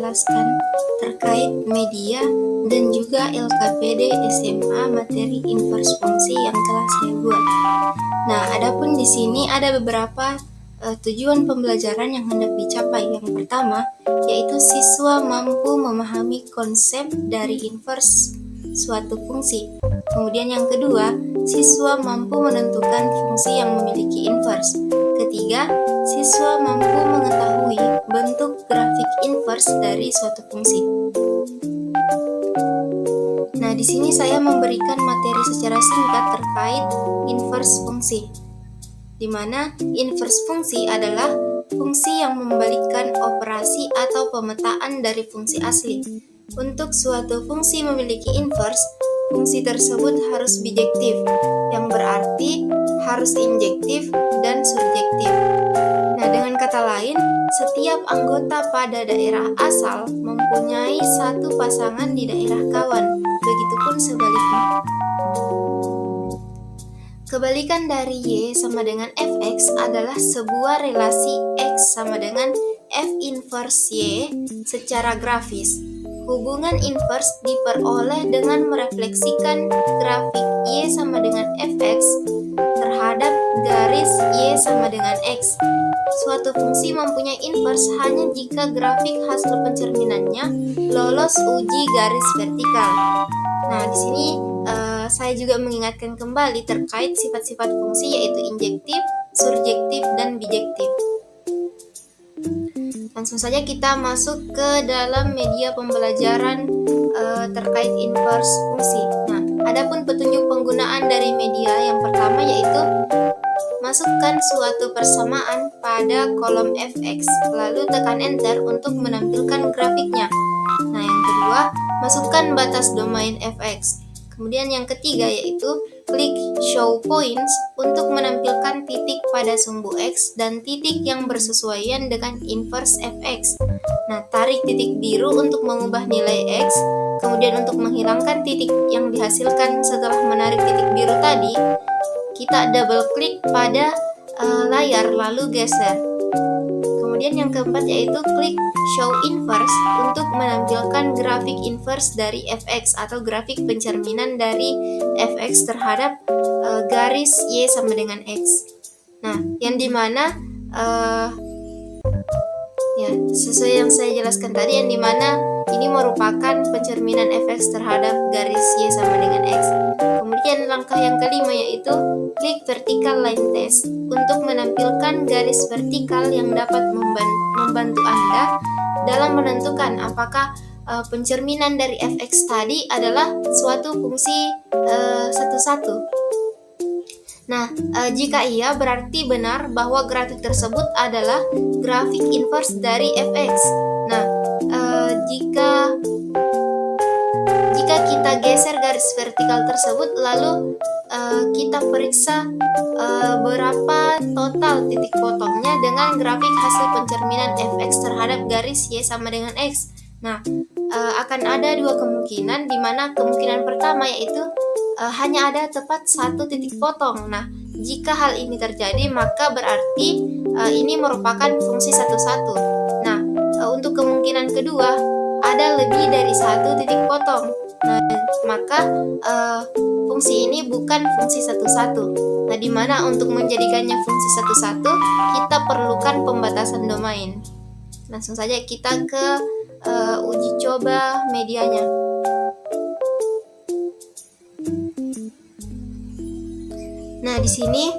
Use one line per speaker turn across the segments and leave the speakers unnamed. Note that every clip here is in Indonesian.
menjelaskan terkait media dan juga LKPD SMA materi inverse fungsi yang telah saya buat. Nah, adapun di sini ada beberapa tujuan pembelajaran yang hendak dicapai. Yang pertama, yaitu siswa mampu memahami konsep dari inverse suatu fungsi. Kemudian yang kedua, siswa mampu menentukan fungsi yang memiliki inverse. Ketiga, siswa mampu mengetahui bentuk grafik inverse dari suatu fungsi. Nah, di sini saya memberikan materi secara singkat terkait inverse fungsi, di mana inverse fungsi adalah fungsi yang membalikkan operasi atau pemetaan dari fungsi asli. Untuk suatu fungsi memiliki inverse, fungsi tersebut harus bijektif, yang berarti harus injektif dan surjektif. Nah, dengan kata lain, setiap anggota pada daerah asal mempunyai satu pasangan di daerah kawan, begitupun sebaliknya. Kebalikan dari Y sama dengan Fx adalah sebuah relasi X sama dengan F inverse Y secara grafis. Hubungan inverse diperoleh dengan merefleksikan grafik Y sama dengan Fx terhadap garis Y sama dengan X. Suatu fungsi mempunyai inverse hanya jika grafik hasil pencerminannya lolos uji garis vertikal. Nah, di sini saya juga mengingatkan kembali terkait sifat-sifat fungsi, yaitu injektif, surjektif, dan bijektif. Langsung saja kita masuk ke dalam media pembelajaran terkait inverse fungsi. Nah, adapun petunjuk penggunaan dari media yang pertama yaitu masukkan suatu persamaan pada kolom Fx, lalu tekan enter untuk menampilkan grafiknya. Nah, yang kedua, masukkan batas domain Fx. Kemudian yang ketiga yaitu klik show points untuk menampilkan titik pada sumbu X dan titik yang bersesuaian dengan inverse Fx. Nah, tarik titik biru untuk mengubah nilai X, kemudian untuk menghilangkan titik yang dihasilkan setelah menarik titik biru tadi, kita double klik pada layar lalu geser. Kemudian yang keempat yaitu klik show inverse untuk menampilkan grafik inverse dari Fx atau grafik pencerminan dari Fx terhadap garis Y sama dengan X. Nah, yang dimana ya sesuai yang saya jelaskan tadi, yang dimana ini merupakan pencerminan Fx terhadap garis Y sama dengan X. Kemudian langkah yang kelima yaitu klik vertical line test untuk menampilkan garis vertikal yang dapat membantu Anda dalam menentukan apakah pencerminan dari Fx tadi adalah suatu fungsi satu-satu. Nah, jika iya berarti benar bahwa grafik tersebut adalah grafik inverse dari Fx. Nah, jika kita geser garis vertikal tersebut lalu kita periksa berapa total titik potongnya dengan grafik hasil pencerminan Fx terhadap garis Y sama dengan X. Nah, akan ada dua kemungkinan, di mana kemungkinan pertama yaitu hanya ada tepat satu titik potong. Nah, jika hal ini terjadi maka berarti ini merupakan fungsi satu-satu. Nah, untuk kemungkinan kedua ada lebih dari satu titik potong. Nah, maka fungsi ini bukan fungsi satu-satu. Nah, di mana untuk menjadikannya fungsi satu-satu kita perlukan pembatasan domain. Langsung saja kita ke uji coba medianya. Nah, di sini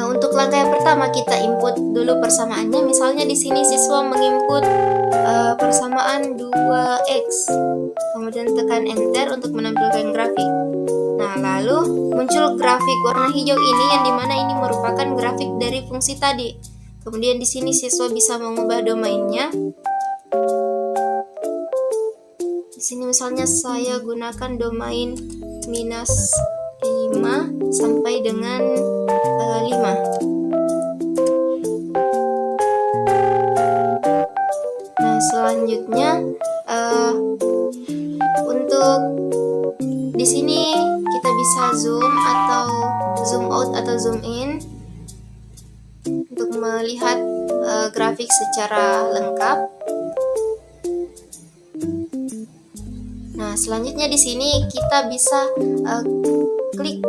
untuk langkah yang pertama kita input dulu persamaannya. Misalnya di sini siswa menginput persamaan 2x. Kemudian tekan enter untuk menampilkan grafik. Nah, lalu muncul grafik warna hijau ini, yang dimana ini merupakan grafik dari fungsi tadi. Kemudian di sini siswa bisa mengubah domainnya. Di sini misalnya saya gunakan domain minus 5 sampai dengan 5. Nah, selanjutnya untuk di sini kita bisa zoom atau zoom out atau zoom in untuk melihat grafik secara lengkap. Nah, selanjutnya di sini kita bisa klik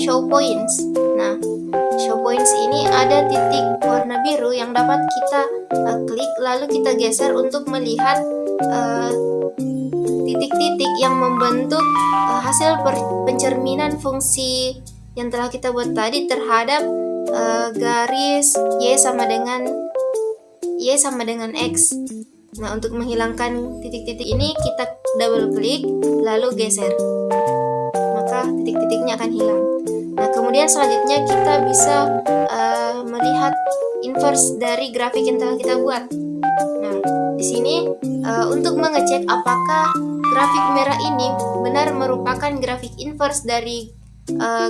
show points. Nah, show points ini ada titik warna biru yang dapat kita klik lalu kita geser untuk melihat titik-titik yang membentuk hasil pencerminan fungsi yang telah kita buat tadi terhadap garis Y sama dengan X. Nah, untuk menghilangkan titik-titik ini kita double klik lalu geser, maka titik-titiknya akan hilang. Nah, kemudian selanjutnya kita bisa melihat inverse dari grafik yang telah kita buat. Nah, di sini untuk mengecek apakah grafik merah ini benar merupakan grafik inverse dari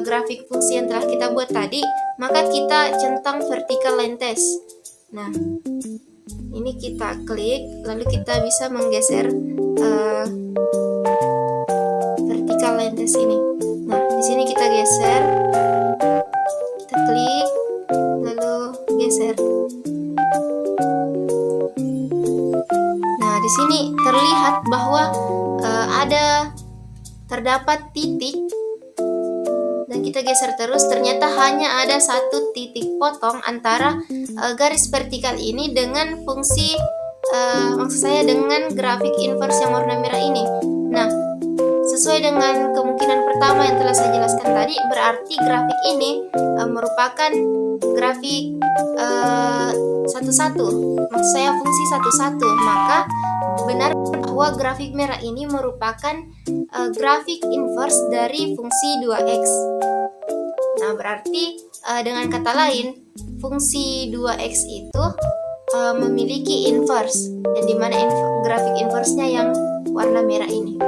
grafik fungsi yang telah kita buat tadi, maka kita centang vertical line test. Nah, ini kita klik, lalu kita bisa menggeser vertical line test ini. Nah, di sini kita geser, kita klik, lalu geser. Nah, di sini terlihat bahwa terdapat titik, dan kita geser terus, ternyata hanya ada satu titik potong antara garis vertikal ini dengan fungsi maksud saya dengan grafik inverse yang warna merah ini. Nah, sesuai dengan kemungkinan pertama yang telah saya jelaskan tadi, berarti grafik ini merupakan grafik satu-satu, maksud saya fungsi satu-satu. Maka benar bahwa grafik merah ini merupakan grafik inverse dari fungsi 2x. Nah, berarti dengan kata lain, fungsi 2x itu memiliki inverse, yang dimana grafik inverse-nya yang warna merah ini.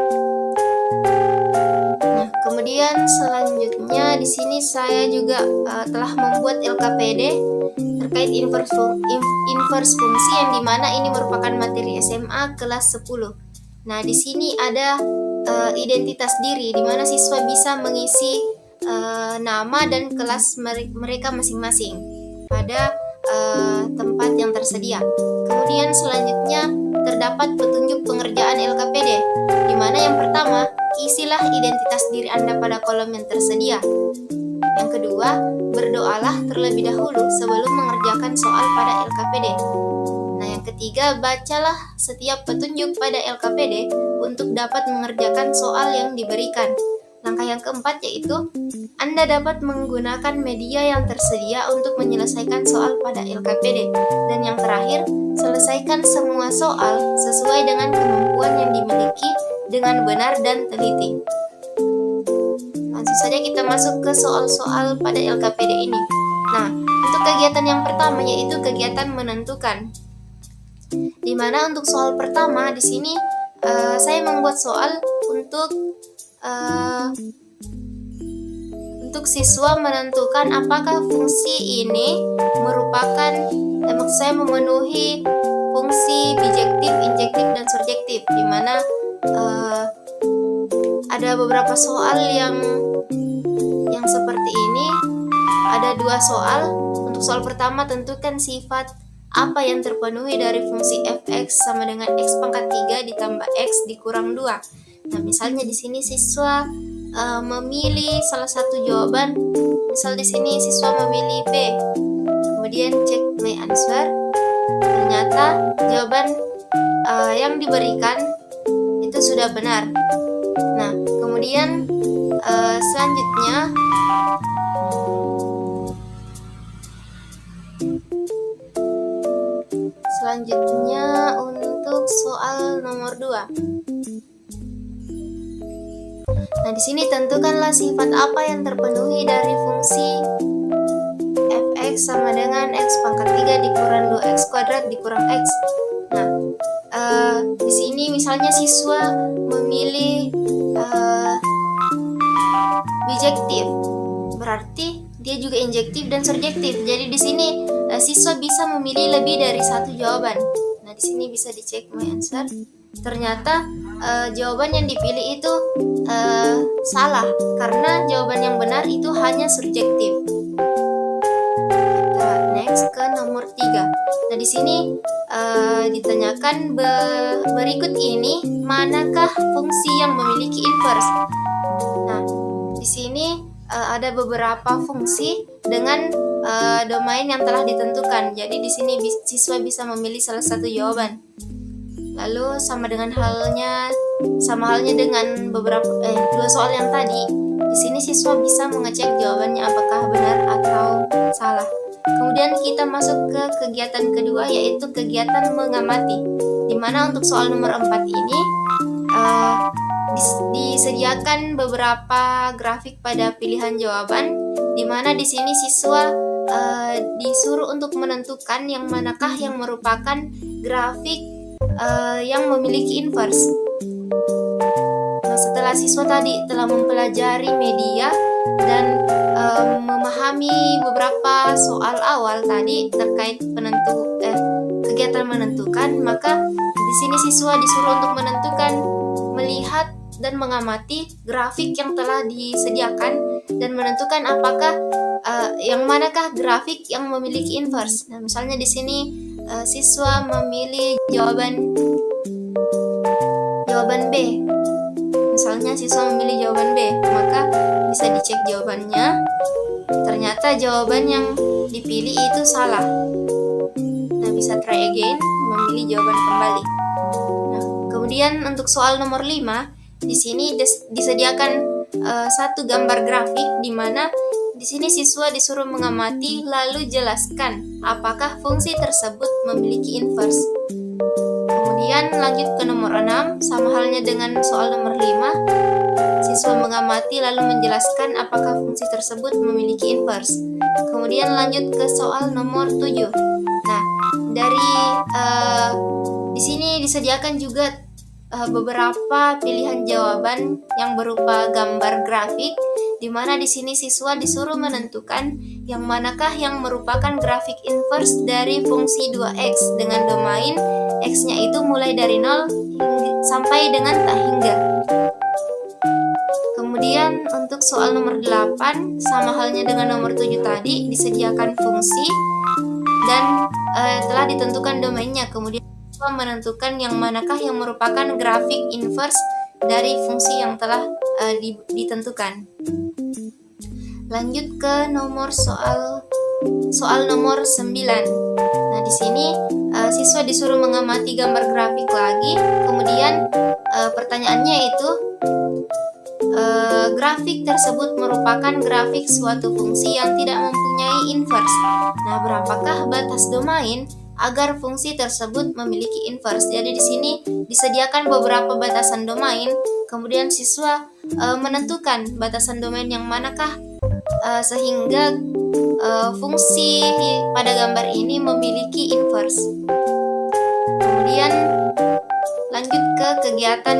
Nah, kemudian selanjutnya di sini saya juga telah membuat LKPD terkait inverse fungsi, yang dimana ini merupakan materi SMA kelas 10. Nah, di sini ada identitas diri, di mana siswa bisa mengisi nama dan kelas mereka masing-masing pada tempat yang tersedia. Kemudian selanjutnya terdapat petunjuk pengerjaan LKPD, di mana yang pertama, isilah identitas diri Anda pada kolom yang tersedia. Yang kedua, berdoalah terlebih dahulu sebelum mengerjakan soal pada LKPD. Nah, yang ketiga, bacalah setiap petunjuk pada LKPD untuk dapat mengerjakan soal yang diberikan. Langkah yang keempat yaitu Anda dapat menggunakan media yang tersedia untuk menyelesaikan soal pada LKPD. Dan yang terakhir, selesaikan semua soal sesuai dengan kemampuan yang dimiliki dengan benar dan teliti. Langsung saja kita masuk ke soal-soal pada LKPD ini. Nah, untuk kegiatan yang pertama yaitu kegiatan menentukan. Di mana untuk soal pertama di sini saya membuat soal untuk siswa menentukan apakah fungsi ini merupakan maksud saya memenuhi fungsi bijektif, injektif, dan surjektif, di mana ada beberapa soal yang seperti ini. Ada dua soal. Untuk soal pertama, tentukan sifat apa yang terpenuhi dari fungsi fx sama dengan x pangkat 3 ditambah x dikurang 2. Nah, misalnya di sini siswa memilih salah satu jawaban. Misal di sini siswa memilih B. Kemudian cek my answer. Ternyata jawaban yang diberikan itu sudah benar. Nah, kemudian selanjutnya untuk soal nomor 2. Nah, di sini tentukanlah sifat apa yang terpenuhi dari fungsi fx sama dengan x pangkat 3 dikurang 2x kuadrat dikurang x. Nah, di sini misalnya siswa memilih bijektif, berarti dia juga injektif dan surjektif. Jadi di sini siswa bisa memilih lebih dari satu jawaban. Nah, di sini bisa dicek my answer. Ternyata jawaban yang dipilih itu salah, karena jawaban yang benar itu hanya surjektif. Kita next ke nomor 3. Nah, di sini ditanyakan berikut ini, manakah fungsi yang memiliki inverse? Nah, di sini ada beberapa fungsi dengan domain yang telah ditentukan. Jadi di sini siswa bisa memilih salah satu jawaban. Lalu sama halnya dengan dua soal yang tadi. Di sini siswa bisa mengecek jawabannya apakah benar atau salah. Kemudian kita masuk ke kegiatan kedua, yaitu kegiatan mengamati. Di mana untuk soal nomor 4 ini disediakan beberapa grafik pada pilihan jawaban, di mana di sini siswa disuruh untuk menentukan yang manakah yang merupakan grafik yang memiliki inverse. Nah, setelah siswa tadi telah mempelajari media dan memahami beberapa soal awal tadi terkait kegiatan menentukan, maka di sini siswa disuruh untuk melihat dan mengamati grafik yang telah disediakan dan menentukan apakah yang manakah grafik yang memiliki inverse. Nah, misalnya di sini siswa memilih jawaban B. Misalnya siswa memilih jawaban B, maka bisa dicek jawabannya. Ternyata jawaban yang dipilih itu salah. Nah, bisa try again, memilih jawaban kembali. Nah, kemudian untuk soal nomor 5, di sini disediakan satu gambar grafik, di mana di sini siswa disuruh mengamati lalu jelaskan apakah fungsi tersebut memiliki inverse. Kemudian lanjut ke nomor 6, sama halnya dengan soal nomor 5. Siswa mengamati lalu menjelaskan apakah fungsi tersebut memiliki inverse. Kemudian lanjut ke soal nomor 7. Nah, dari di sini disediakan juga beberapa pilihan jawaban yang berupa gambar grafik, di mana di sini siswa disuruh menentukan yang manakah yang merupakan grafik inverse dari fungsi 2x dengan domain x-nya itu mulai dari 0 sampai dengan tak hingga. Kemudian untuk soal nomor 8, sama halnya dengan nomor 7 tadi, disediakan fungsi dan telah ditentukan domainnya. Kemudian siswa menentukan yang manakah yang merupakan grafik inverse dari fungsi yang telah ditentukan. Lanjut ke soal nomor 9. Nah, di sini siswa disuruh mengamati gambar grafik lagi. Kemudian pertanyaannya itu grafik tersebut merupakan grafik suatu fungsi yang tidak mempunyai inverse. Nah, berapakah batas domain agar fungsi tersebut memiliki inverse? Jadi di sini disediakan beberapa batasan domain. Kemudian siswa menentukan batasan domain yang manakah sehingga fungsi pada gambar ini memiliki inverse. Kemudian lanjut ke kegiatan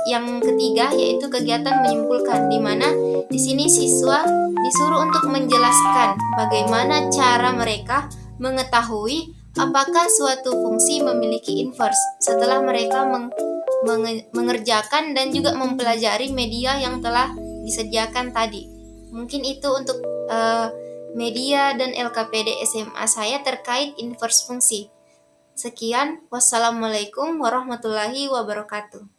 yang ketiga, yaitu kegiatan menyimpulkan, di mana di sini siswa disuruh untuk menjelaskan bagaimana cara mereka mengetahui apakah suatu fungsi memiliki inverse setelah mereka mengerjakan dan juga mempelajari media yang telah disediakan tadi. Mungkin itu untuk media dan LKPD SMA saya terkait inverse fungsi. Sekian, wassalamualaikum warahmatullahi wabarakatuh.